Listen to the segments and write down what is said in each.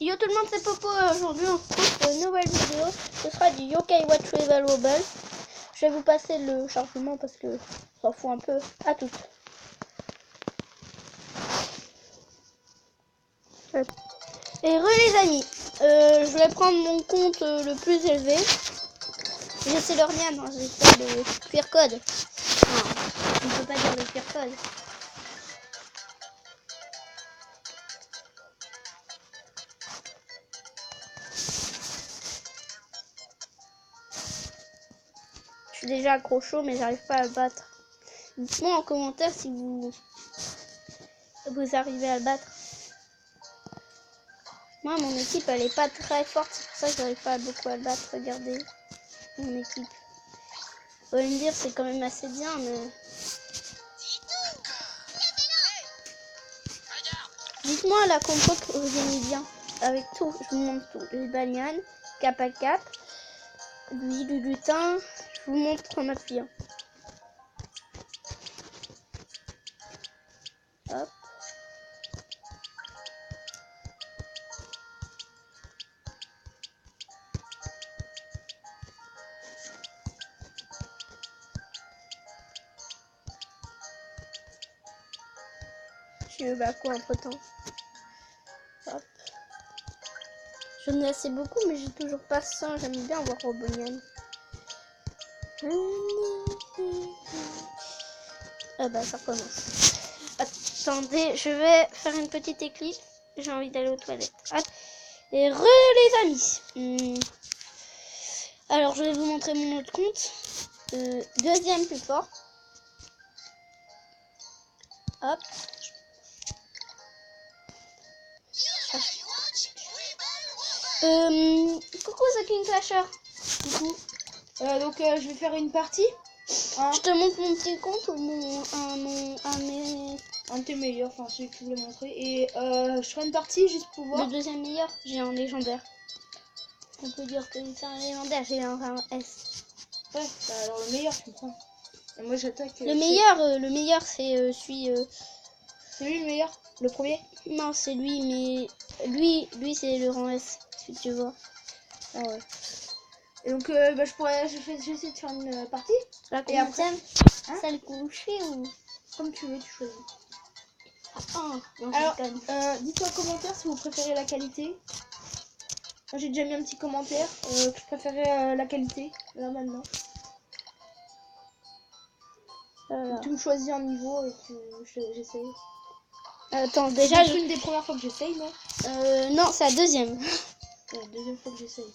Yo tout le monde, c'est Popo. Aujourd'hui on se retrouve pour une nouvelle vidéo. Ce sera du Yokai Watch Revolvable. Je vais vous passer le chargement parce que ça s'en fout un peu. À toutes. Et les amis, je vais prendre mon compte le plus élevé. C'est leur Nian, hein, j'ai fait le QR code. Non, on ne peut pas dire le QR code. Je suis déjà accro chaud mais j'arrive pas à le battre. Dites-moi en commentaire si vous arrivez à le battre. Moi mon équipe elle est pas très forte, c'est pour ça que j'arrive pas beaucoup à le battre. Regardez mon équipe. Vous allez me dire c'est quand même assez bien mais... Dites-moi la compo que vous aimez bien. Avec tout, je vous montre tout. Les bananes, cap à cap, l'huile du lutin, je vous montre en appuyant. Hop. Je suis bah quoi entre temps. Hop. J'en ai assez beaucoup mais j'ai toujours pas ça. J'aime bien avoir Robonian. Ah bah ça recommence. Attendez, je vais faire une petite éclipse. J'ai envie d'aller aux toilettes. Et les amis. Alors je vais vous montrer mon autre compte. Deuxième plus fort. Hop. Coucou The King Clasher. Coucou. Donc je vais faire une partie. Hein. Je te montre mon petit compte ou un de tes meilleurs, enfin celui que tu voulais montrer. Et je ferai une partie juste pour voir. Le deuxième meilleur, j'ai un légendaire. On peut dire que c'est un légendaire, j'ai un S. Ouais, bah alors le meilleur, tu comprends. Et moi j'attaque. Le meilleur c'est celui. C'est lui le meilleur? Le premier? Non, c'est lui, mais lui c'est le rang S, si tu vois. Ah ouais. Et donc je vais essayer de faire une partie. La et après, hein, celle couchée ou comme tu veux, tu choisis. Non, alors, dites-moi en commentaire si vous préférez la qualité. Moi j'ai déjà mis un petit commentaire que je préférais la qualité. Là maintenant. Tu me choisis un niveau et j'essaye. Attends, déjà c'est une des premières fois que j'essaye, non? Non, c'est la deuxième. La deuxième fois que j'essaye.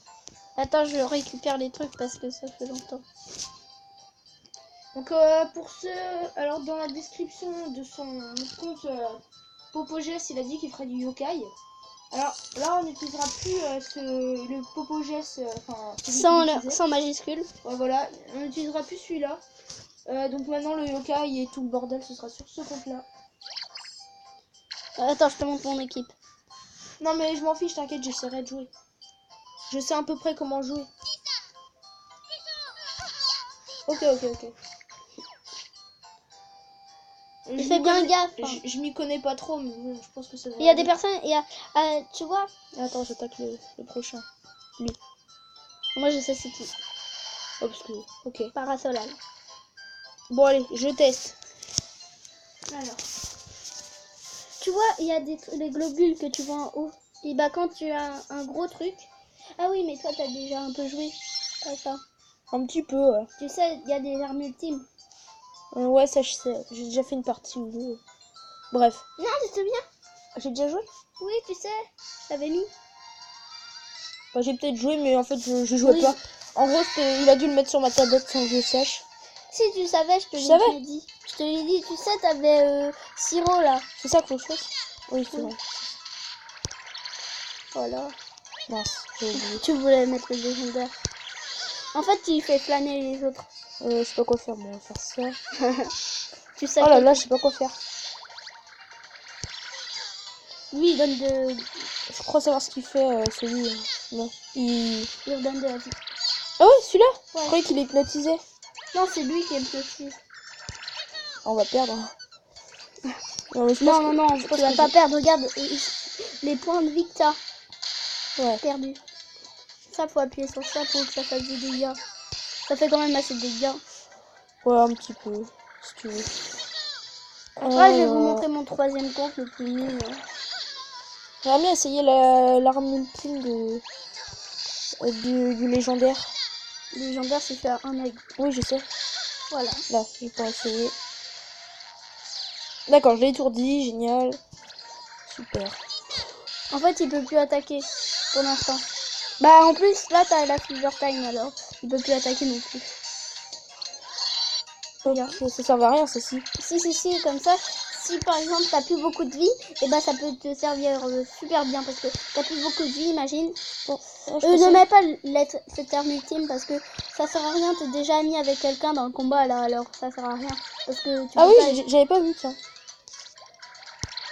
Attends, je récupère les trucs parce que ça fait longtemps. Donc pour ceux, alors dans la description de son compte Popogès, il a dit qu'il ferait du yokai. Alors là on n'utilisera plus le Popogès, sans majuscule. Ouais, voilà, on n'utilisera plus celui-là. Donc maintenant le yokai et tout le bordel ce sera sur ce compte là. Attends, je te montre mon équipe. Non mais je m'en fiche, t'inquiète, j'essaierai de jouer. Je sais à peu près comment jouer. Ok. Fais bien gaffe. Hein. Je m'y connais pas trop, mais bon, je pense que ça va. Il y a des personnes, tu vois. Attends, j'attaque le prochain. Lui. Moi je sais c'est qui. Obscur. Ok. Parasolal. Bon allez, je teste. Alors. Tu vois, il y a les globules que tu vois en haut. Et bah quand tu as un gros truc. Ah oui, mais toi t'as déjà un peu joué à ça. Un petit peu, ouais. Tu sais, il y a des armes ultimes. Ouais, ça je sais. J'ai déjà fait une partie ou deux. Bref. Non, tu te souviens? J'ai déjà joué? Oui, tu sais. T'avais mis. Bah, j'ai peut-être joué, mais en fait, je jouais pas. En gros, il a dû le mettre sur ma tablette sans que je sache. Si tu savais, je te l'ai dit. Je te l'ai dit, tu sais, t'avais Siro là. C'est ça qu'il faut que je fasse? Oui, c'est vrai. Voilà. Mince, j'ai oublié. Tu voulais mettre le légendaire. En fait, tu fais flâner les autres. Je sais pas quoi faire, bon, on va faire ça. Tu sais. Oh là là, je sais pas quoi faire. Lui, il donne de... Je crois savoir ce qu'il fait, celui. Non. Il donne de la vie. Ah ouais, celui-là? Ouais. Je croyais qu'il hypnotisait. Non, c'est lui qui est hypnotisé. On va perdre. Non, tu vas pas perdre. Regarde les points de vie que t'as. Ouais. perdu. Ça, faut appuyer sur ça pour que ça fasse des dégâts. Ça fait quand même assez de dégâts. Ouais, un petit peu, si tu veux. Ouais, je vais vous montrer mon troisième compte le plus nul. Hein. J'aimerais bien essayer l'arme ultime du légendaire. Le légendaire, c'est faire un aigle. Oui, je sais. Voilà. Là, j'ai pas essayé. D'accord, je l'ai étourdi, génial. Super. En fait, il peut plus attaquer pour l'instant. Bah, en plus, là, t'as la Fever Time alors. Il peut plus attaquer non plus. Regarde. Ok, ça sert à rien, ça, si. Si, comme ça. Si par exemple t'as plus beaucoup de vie, et bah ça peut te servir super bien parce que t'as plus beaucoup de vie, imagine. Bon, ne mets pas cette arme ultime parce que ça sert à rien, t'es déjà mis avec quelqu'un dans le combat là, alors ça sert à rien. Parce que tu ah peux oui, pas... j'avais pas vu ça.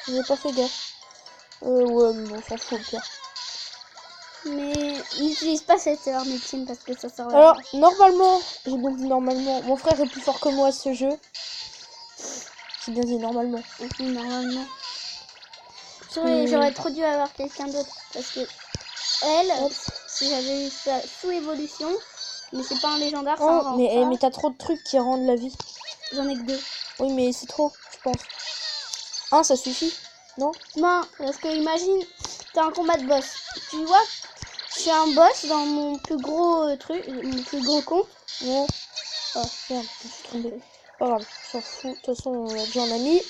J'avais pas fait gaffe. Ouais, mais on s'en fout au pire. Mais n'utilise pas cette arme ultime parce que ça sert à rien. Alors, normalement, j'ai bien dit normalement, mon frère est plus fort que moi à ce jeu. J'ai bien dit normalement. Oui, normalement. J'aurais trop dû avoir quelqu'un d'autre parce que elle, si j'avais eu ça sous évolution, mais c'est pas un légendaire, c'est un rang. Mais t'as trop de trucs qui rendent la vie. J'en ai que 2. Oui, mais c'est trop, je pense. Un, ça suffit, non? Non, parce que imagine, t'as un combat de boss. Tu vois, je suis un boss dans mon plus gros truc, mon plus gros compte. Ouais. Ah, merde, je suis tombée. Pas grave, je s'en fous. De toute façon, on a déjà un ami.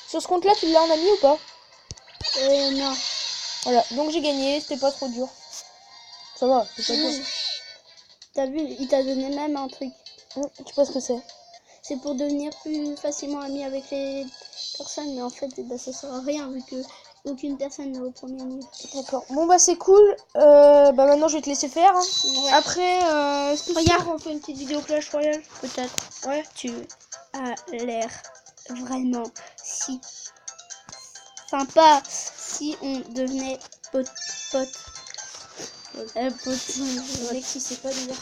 Sur ce compte-là, tu l'as en ami ou pas? Non. Voilà, donc j'ai gagné, c'était pas trop dur. Ça va, c'est pas dur. T'as vu, il t'a donné même un truc. Tu sais pas ce que c'est? C'est pour devenir plus facilement ami avec les personnes, mais en fait, bah, ça sert à rien vu que aucune personne n'est au premier niveau. D'accord. Bon bah c'est cool. Bah maintenant je vais te laisser faire. Hein. Ouais. Après, est-ce que Regarde, on fait une petite vidéo Clash Royale? peut-être. Ouais. Tu as l'air vraiment si sympa si on devenait pote. Alexis, c'est pas dire.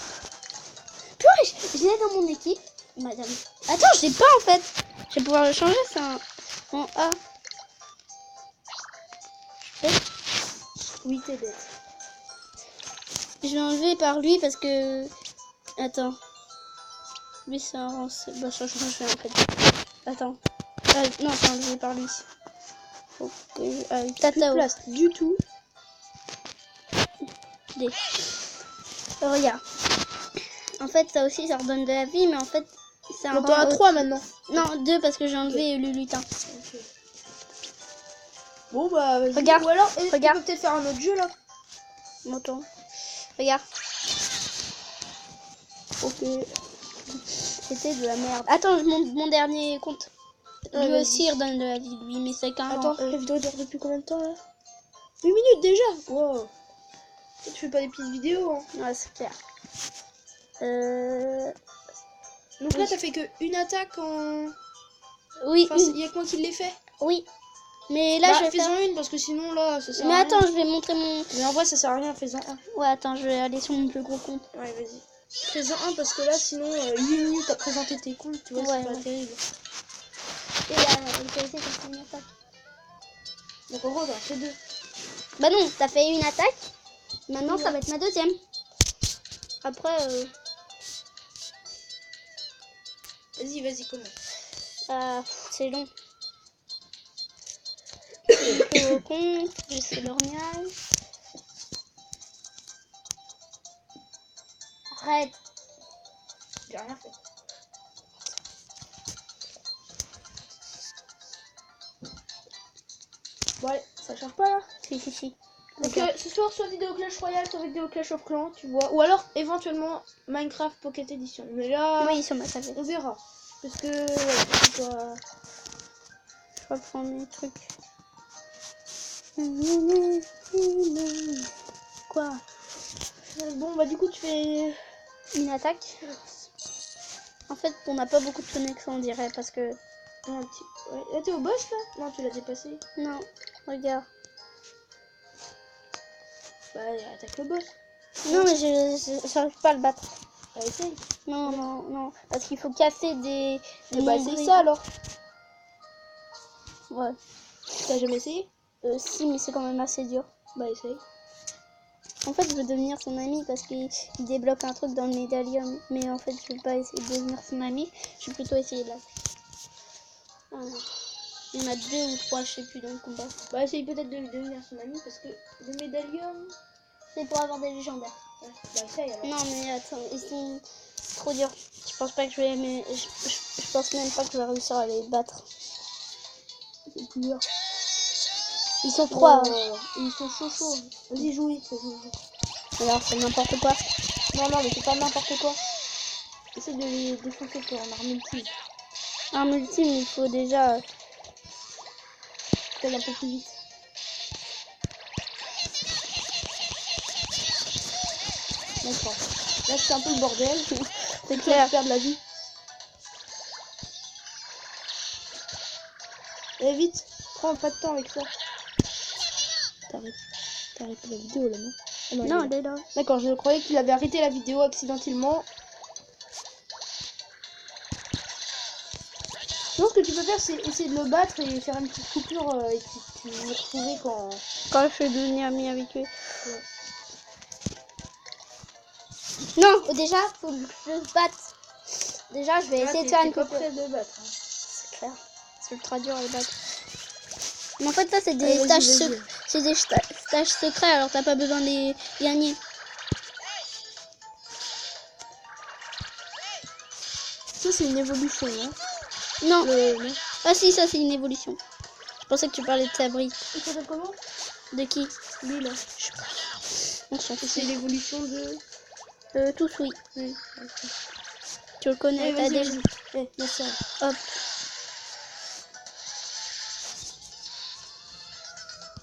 Purée, je l'ai dans mon équipe, madame. Attends, je l'ai pas en fait. Je vais pouvoir le changer, c'est un en A. Oui, t'es bête. Je vais enlever par lui parce que... Attends. Lui, c'est un rang... Bah, ça change rien en fait. Attends. Non, c'est enlevé par lui. Faut que je... Tata. Place du tout. Regarde. En fait, ça aussi, ça redonne de la vie, mais en fait, c'est un Donc t'en as 3 maintenant. Non, 2 parce que j'ai enlevé Lulutin. Okay. Bon bah vas-y. Regarde. Ou alors, Regarde. tu peux peut-être faire un autre jeu là. Monton. Regarde. Ok. C'était de la merde. Attends, mon dernier compte. Ouais, Lui vas-y. aussi, il redonne de la vie, lui, mais c'est qu'un... Attends, la vidéo dure depuis combien de temps là? 8 minutes déjà. Wow. Tu fais pas des petites vidéos hein. Ouais, c'est clair. Donc là t'as fait que une attaque en... Oui, Enfin, il y a que moi qui l'ai fait. oui. Mais là, je vais fais-en faire... une parce que sinon là ça sert Mais à rien. attends, je vais montrer mon... Mais en vrai ça sert à rien, fais-en un. Ouais, attends, je vais aller sur mon plus gros compte. Ouais vas-y. Fais-en un parce que là sinon 8 minutes à présenter tes comptes, tu vois, Ouais, c'est pas terrible. Et là, on peut essayer de faire une attaque. Donc en gros t'en fais 2. Bah non, t'as fait une attaque. Maintenant, ça va être ma deuxième. Après, Vas-y, commence. c'est long. Plus gros compte, j'essaie l'ornial. Arrête. J'ai rien fait. Bon allez, ça charge pas là. Si. Donc ce soir soit vidéo Clash Royale, soit vidéo Clash of Clans, tu vois. Ou alors éventuellement Minecraft Pocket Edition. Mais là, Oui, sur ma tablette. on verra. Parce que ouais, Je vais prendre mes trucs. Quoi? Bon bah du coup tu fais... Une attaque. En fait, on n'a pas beaucoup de connexion, on dirait, parce que... Un petit... Ouais. Là t'es au boss là? Non, tu l'as dépassé. Non, regarde. Bah allez, attaque le boss. Non, mais je n'arrive pas à le battre. Bah essaye. Non. Parce qu'il faut casser des Bah essaye ça alors. Ouais. T'as jamais essayé? Si, mais c'est quand même assez dur. Bah essaye. En fait, je veux devenir son ami parce qu'il débloque un truc dans le médaillon. Mais en fait, je veux pas essayer de devenir son ami. Je vais plutôt essayer de la... Voilà. Il y en a 2 ou 3, je sais plus, dans le combat. Bah, essaye peut-être de devenir son ami parce que le médaillon. C'est pour avoir des légendaires. Ouais, bah, essaye alors. Non, mais attends, ils sont trop durs. Je pense pas que je vais aimer. Je pense même pas que je vais réussir à les battre. C'est dur. Ils sont 3. Ils sont chauds. Vas-y, joue. Alors, c'est n'importe quoi. Non, mais c'est pas n'importe quoi. Essaye de les défoncer pour en arme ultime. Arme ultime, il faut déjà. Peut-être un peu plus vite. D'accord. Là, c'est un peu le bordel. C'est clair. Perdre la vie. Et vite, prends pas de temps avec ça. T'as arrêté la vidéo là, non? Ah non, Non, il est elle là. est là. D'accord, je croyais qu'il avait arrêté la vidéo accidentellement. Donc ce que tu peux faire, c'est essayer de le battre et faire une petite coupure et tu me retrouver quand... Quand je suis devenue amie avec eux. Ouais. Non, déjà, faut que je se batte. Déjà, je vais essayer de faire une coupure. prêt de battre. Hein. C'est clair. C'est ultra dur à le battre. Mais en fait, ça, c'est des Allez, stages vas-y. secrets. C'est des stages secrets, alors t'as pas besoin de les gagner. Ça, c'est une évolution, hein. Non. Non. Ah si, ça, c'est une évolution. Je pensais que tu parlais de Sabri. Il s'appelle comment? De qui? Lui, là. On s'en fout. C'est l'évolution de... Tous, oui. Oui. Tu le connais, Allez, t'as vas-y, déjà... vas-y. Eh, ça. Hop.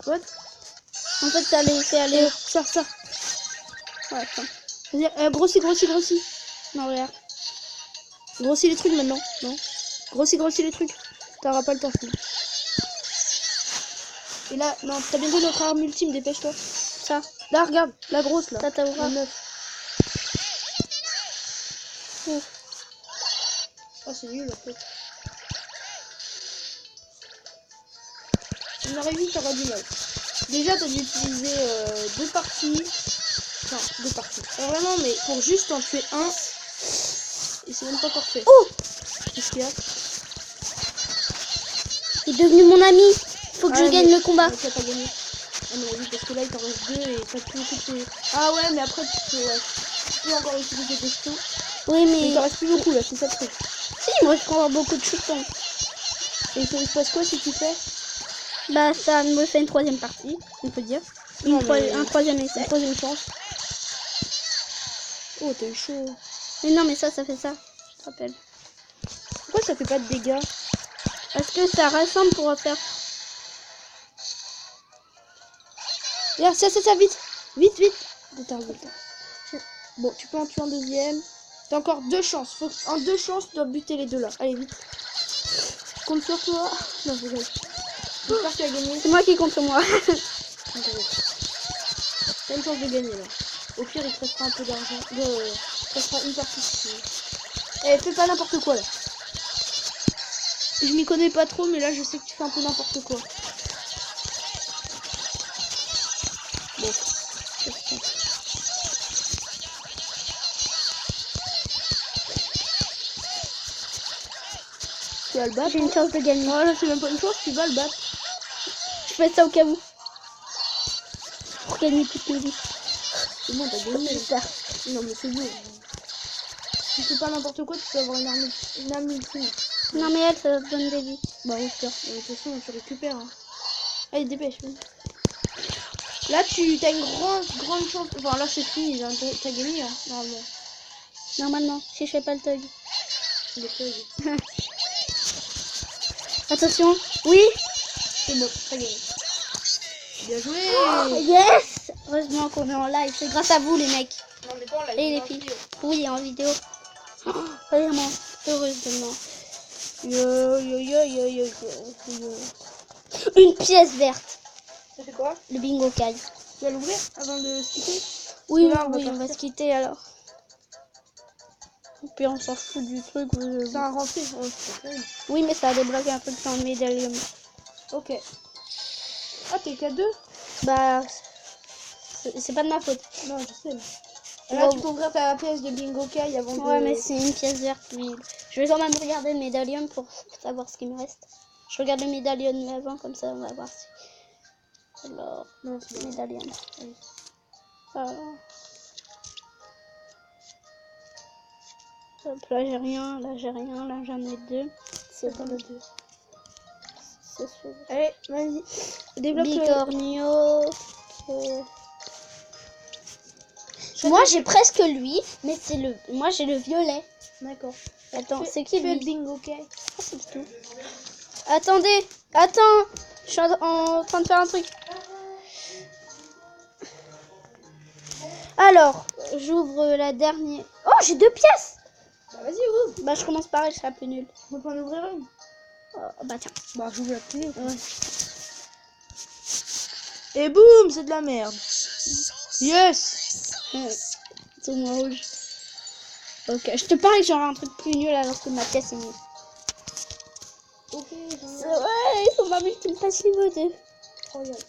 What? En fait, ça les fait aller... Ça. Ouais, attends. Vas-y, grossis. Non, regarde. Grossis les trucs maintenant. Non. Grossis les trucs. T'auras pas le temps, sinon. Et là, non, t'as bientôt notre arme ultime, dépêche-toi. Ça. Là, regarde, la grosse, là. Ça, t'as ouvert. La 9. Ouf. Oh, c'est nul, en fait. On aurait vu, t'auras du mal. Déjà, t'as dû utiliser 2 parties. Non, 2 parties. Pas vraiment, mais pour juste en tuer un. Et c'est même pas encore fait. Oh, Qu'est-ce qu'il y a? il est devenu mon ami. Faut que je gagne le combat. Ouais, tu vas pas gagner. Ah non, oui, parce que là, il t'en reste 2 et t'as plus beaucoup de... Ah ouais, mais après, tu peux encore utiliser des jetons. Oui, Mais il mais... t'en reste plus beaucoup, là, c'est ça le truc. Si, moi, je prends beaucoup de shootons. Et il se passe quoi si tu fais? Bah, ça me fait une 3e partie, on peut dire. Non, mais- Un 3e essai. Une 3e chance. Oh, t'as eu chaud. Mais non, mais ça fait ça. Je te rappelle. Pourquoi ça fait pas de dégâts? Parce que ça rassemble pour faire... Regarde, ça, vite. Vite. Attends. Bon, tu peux en tuer un deuxième. T'as encore 2 chances. En 2 chances, tu dois buter les 2 là. Allez, vite. Je compte sur toi. Non, je rigole. J'espère que tu as gagné. C'est moi qui compte sur moi. T'as une chance de gagner là. Au pire, il te restera un peu d'argent. Il te restera une partie si tu veux. Eh, fais pas n'importe quoi là. Je m'y connais pas trop, mais là, je sais que tu fais un peu n'importe quoi. Bon. Tu vas le battre. J'ai une chance de gagner. Voilà, c'est même pas une chance, tu vas le battre. Je fais ça au cas où. Pour gagner toutes mes vies. C'est bon, t'as gagné. J'espère. Non, mais c'est bon. Si tu fais pas n'importe quoi, tu peux avoir une arme ultime. Non, mais elle, ça te donne des vies. Bah, oui, j'espère. De toute façon, tu récupères. Hein. Allez, dépêche. Là, tu as une grande chance. Enfin, là, c'est fini. T'as gagné, hein, normalement. Normalement, si je fais pas le tug. Le tug. Attention. Oui. C'est bon, t'as gagné. Bien joué. Yes. Heureusement qu'on est en live. C'est grâce à vous, les mecs. Non, mais pas en live, Et les en filles. vidéo. Oui, en vidéo. Oh, vraiment. Heureusement. Une pièce verte. Ça fait quoi? Le bingo kai. Tu vas l'ouvrir avant de se quitter? Oui, Là, on va on va partir. se quitter alors. Et puis on s'en fout du truc. C'est un rentré. Oui, mais ça a débloqué un truc sans le médaillon. Ok. Ah, t'es qu'à 2? Bah, c'est pas de ma faute. Non, je sais. Là, Bon. tu peux ouvrir ta pièce de bingo Kai avant de... Ouais, mais c'est une pièce verte. Je vais quand même regarder le médaillon pour savoir ce qui me reste. Je regarde le médaillon avant, comme ça on va voir si... Alors, Non, c'est bon. médaillon. Oui. Alors... Hop, là j'ai rien, là j'ai rien, là j'en ai 2. C'est T'en bon. as 2. C'est celui- Allez, vas-y. Développe le... Bigorneau. Moi j'ai presque lui, mais c'est le. Moi j'ai le violet. D'accord. Attends, Fais- c'est qui fais lui? le bingo Kai. Ah, c'est tout. Attendez, attends, je suis en train de faire un truc. Alors, j'ouvre la dernière. Oh, j'ai 2 pièces. Bah, vas-y, ouvre. Bah, je commence par elle, je serai plus nulle. On peut pas en ouvrir une. Oh, bah tiens. Bah, j'ouvre la clé. Ouais. Et boum, c'est de la merde. Yes. C'est moins rouge. Ok, je te parie que j'aurai un truc plus nul alors que ma pièce est nulle. Ok, C'est vrai, il faut ma multime passe niveau 2. regarde.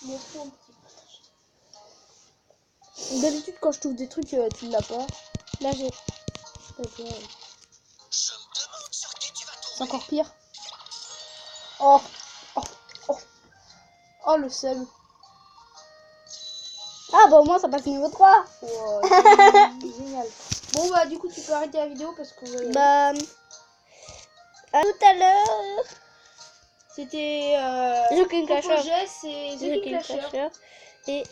Mon fond, petit. D'habitude, quand je trouve des trucs, tu l'as pas. Là, j'ai. D'accord. C'est encore pire. Oh, oh, oh. Oh, le seum. Ah, bah au moins ça passe niveau 3. Wow, génial. Bon, bah, du coup, tu peux arrêter la vidéo parce qu'on va y aller. Bah. À tout à l'heure. C'était The King Clasher. Coco Jess et The The King King Clasher. Clasher. Et